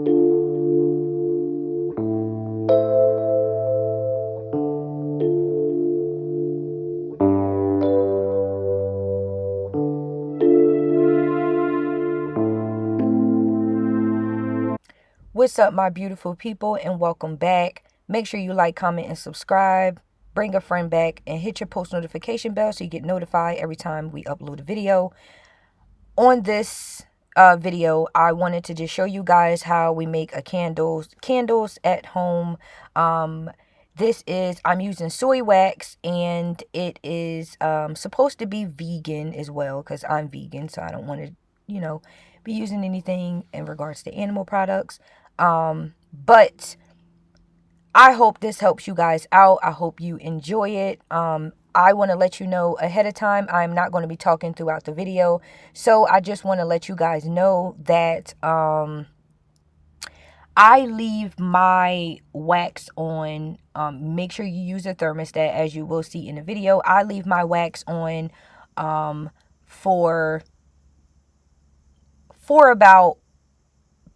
What's up, my beautiful people, and welcome back. Make sure you like, comment, and subscribe. Bring a friend back and hit your post notification bell so you get notified every time we upload a video. On this video, I wanted to just show you guys how we make a candles at home. I'm using soy wax, and it is supposed to be vegan as well, because I'm vegan, so I don't want to, be using anything in regards to animal products. But I hope this helps you guys out. I hope you enjoy it. I want to let you know ahead of time, I'm not going to be talking throughout the video. So I just want to let you guys know that I leave my wax on. Make sure you use a thermostat, as you will see in the video. I leave my wax on for about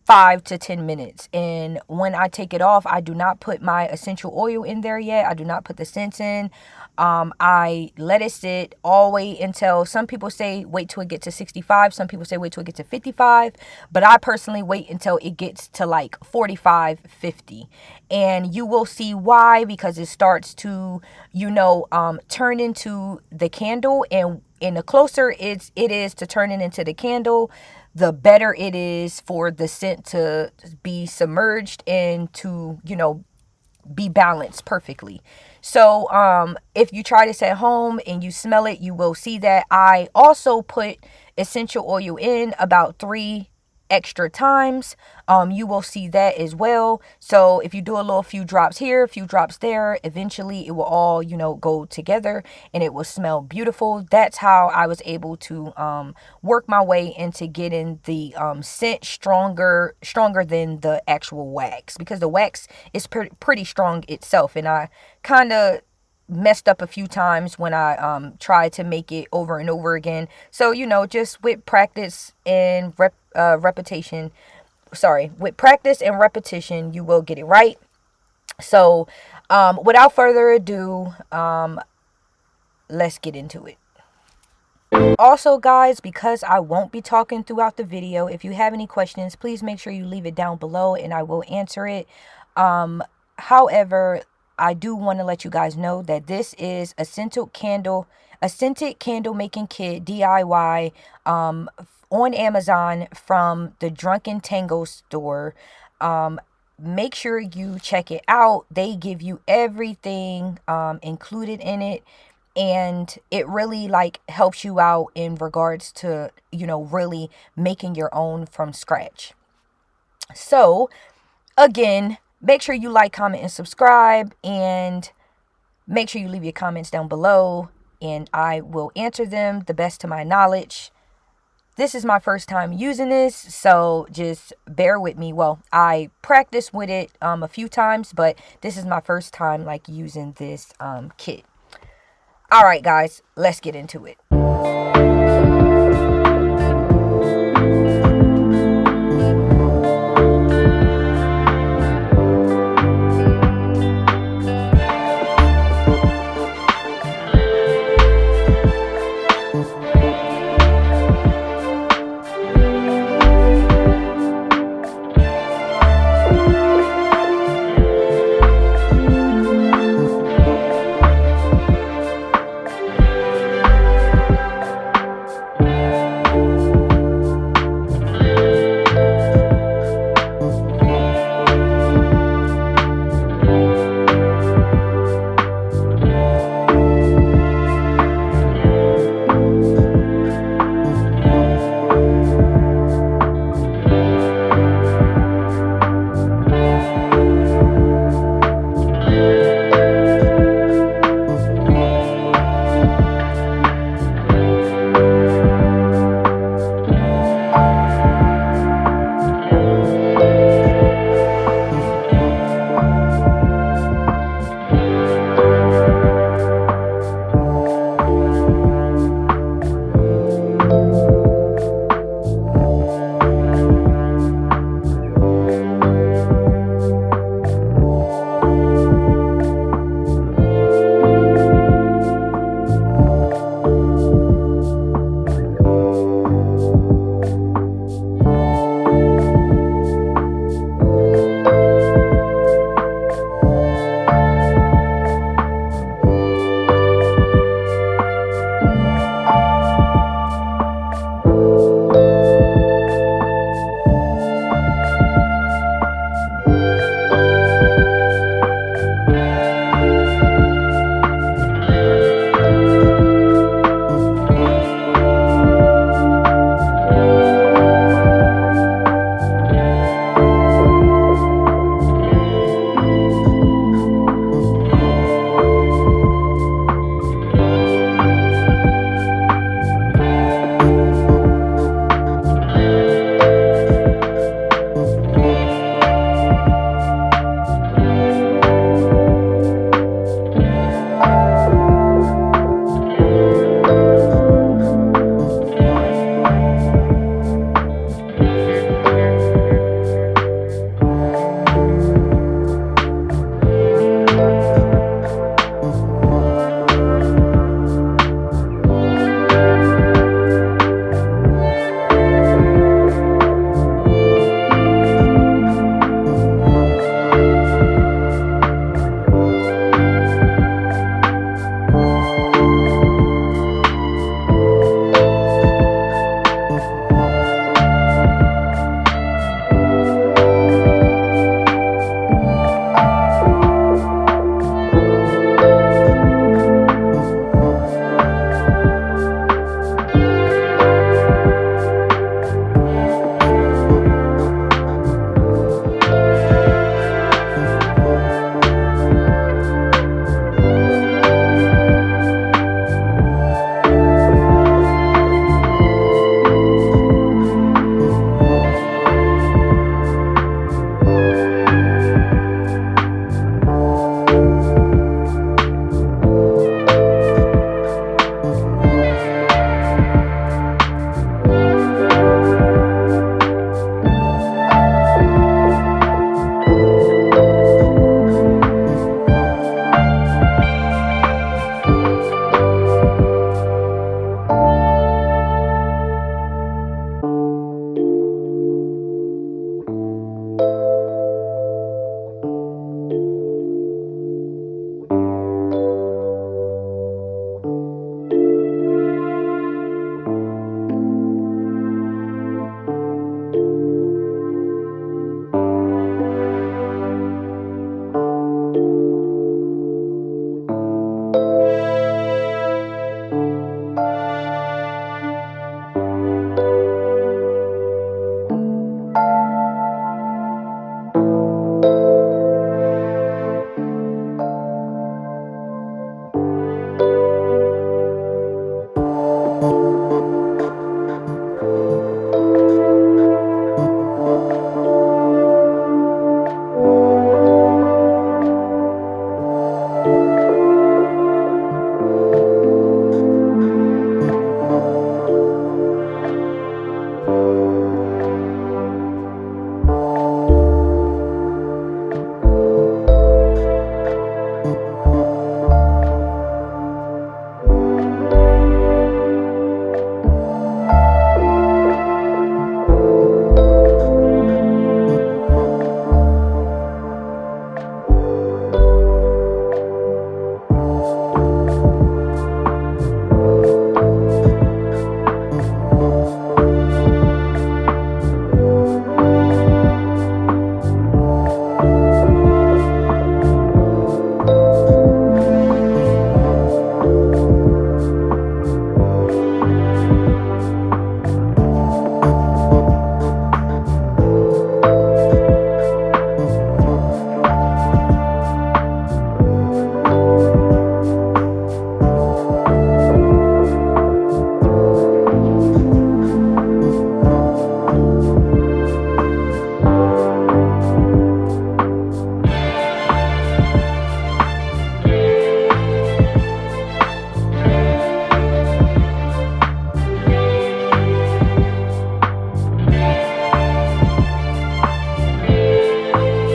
5 to 10 minutes, and when I take it off, I do not put my essential oil in there yet. I do not put the scents in. I let it sit all the way until, some people say wait till it gets to 65, some people say wait till it gets to 55, but I personally wait until it gets to like 45, 50, and you will see why, because it starts to turn into the candle, and the closer it is to turning into the candle, the better it is for the scent to be submerged and to, be balanced perfectly. So if you try this at home and you smell it, you will see that I also put essential oil in about 3 extra times. You will see that as well. So if you do a few drops here, a few drops there, eventually it will all, go together, and it will smell beautiful. That's how I was able to work my way into getting the scent stronger than the actual wax, because the wax is pretty strong itself, and I kind of messed up a few times when I tried to make it over and over again. So just with practice and repetition, you will get it right. So without further ado, let's get into it. Also, guys, because I won't be talking throughout the video, if you have any questions, please make sure you leave it down below and I will answer it. However, I do want to let you guys know that this is a scented candle making kit, DIY, on Amazon from the Drunken Tango store. Make sure you check it out. They give you everything included in it, and it really helps you out in regards to really making your own from scratch. So again, make sure you like, comment, and subscribe, and make sure you leave your comments down below, and I will answer them the best to my knowledge. This is my first time using this, so just bear with me. Well, I practiced with it a few times, but this is my first time using this kit. All right, guys, let's get into it.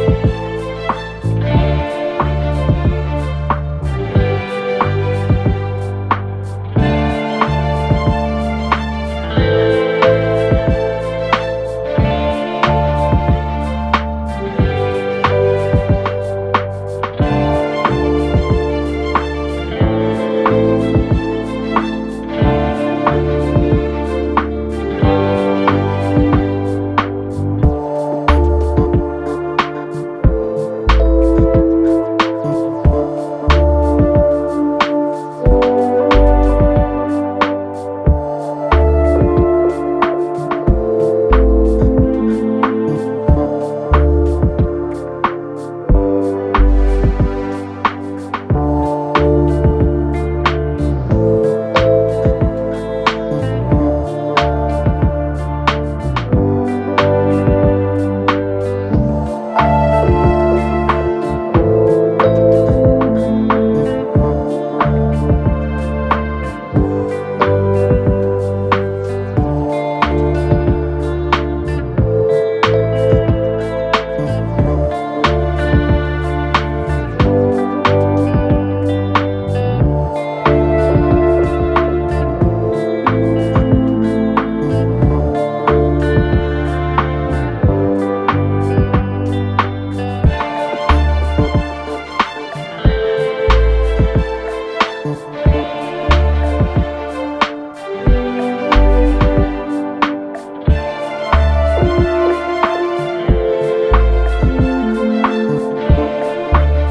guys.